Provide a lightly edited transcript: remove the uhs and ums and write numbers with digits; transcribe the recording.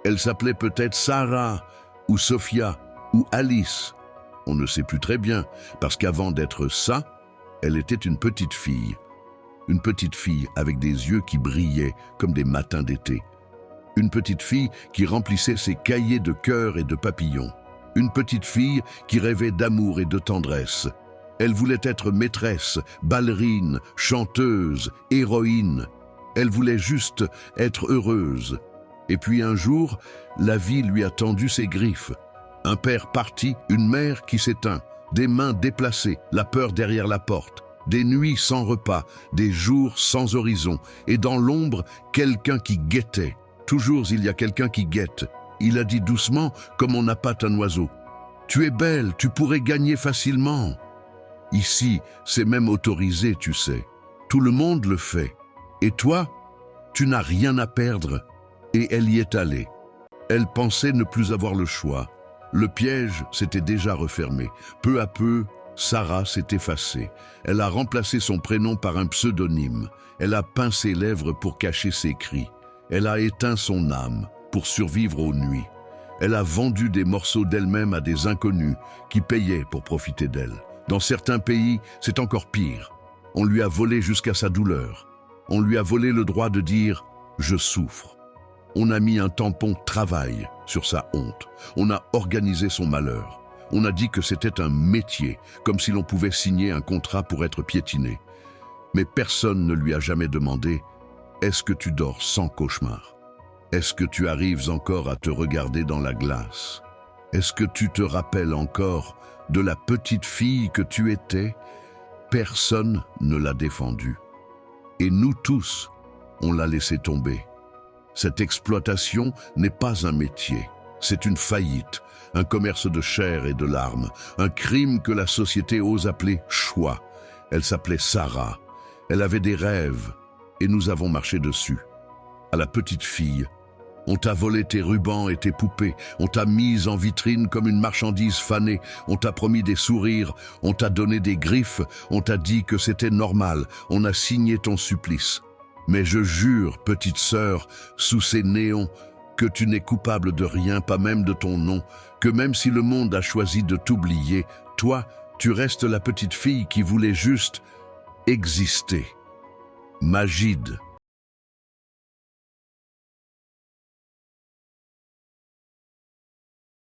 Elle s'appelait peut-être Sarah, ou Sophia, ou Alice. On ne sait plus très bien, parce qu'avant d'être ça, elle était une petite fille. Une petite fille avec des yeux qui brillaient comme des matins d'été. Une petite fille qui remplissait ses cahiers de cœur et de papillons. Une petite fille qui rêvait d'amour et de tendresse. Elle voulait être maîtresse, ballerine, chanteuse, héroïne. Elle voulait juste être heureuse. Et puis un jour, la vie lui a tendu ses griffes. Un père parti, une mère qui s'éteint, des mains déplacées, la peur derrière la porte, des nuits sans repas, des jours sans horizon, et dans l'ombre, quelqu'un qui guettait. Toujours il y a quelqu'un qui guette. Il a dit doucement, comme on appâte un oiseau. « Tu es belle, tu pourrais gagner facilement. » Ici, c'est même autorisé, tu sais. Tout le monde le fait. Et toi, tu n'as rien à perdre. Et elle y est allée. Elle pensait ne plus avoir le choix. Le piège s'était déjà refermé. Peu à peu, Sarah s'est effacée. Elle a remplacé son prénom par un pseudonyme. Elle a peint ses lèvres pour cacher ses cris. Elle a éteint son âme pour survivre aux nuits. Elle a vendu des morceaux d'elle-même à des inconnus qui payaient pour profiter d'elle. Dans certains pays, c'est encore pire. On lui a volé jusqu'à sa douleur. On lui a volé le droit de dire « je souffre ». On a mis un tampon « travail » sur sa honte. On a organisé son malheur. On a dit que c'était un métier, comme si l'on pouvait signer un contrat pour être piétiné. Mais personne ne lui a jamais demandé « est-ce que tu dors sans cauchemar ? Est-ce que tu arrives encore à te regarder dans la glace ? Est-ce que tu te rappelles encore de la petite fille que tu étais ? » Personne ne l'a défendue. Et nous tous, on l'a laissé tomber. Cette exploitation n'est pas un métier, c'est une faillite, un commerce de chair et de larmes, un crime que la société ose appeler choix. Elle s'appelait Sarah, elle avait des rêves, et nous avons marché dessus. À la petite fille, on t'a volé tes rubans et tes poupées, on t'a mise en vitrine comme une marchandise fanée, on t'a promis des sourires, on t'a donné des griffes, on t'a dit que c'était normal, on a signé ton supplice. Mais je jure, petite sœur, sous ces néons, que tu n'es coupable de rien, pas même de ton nom, que même si le monde a choisi de t'oublier, toi, tu restes la petite fille qui voulait juste exister. Magide.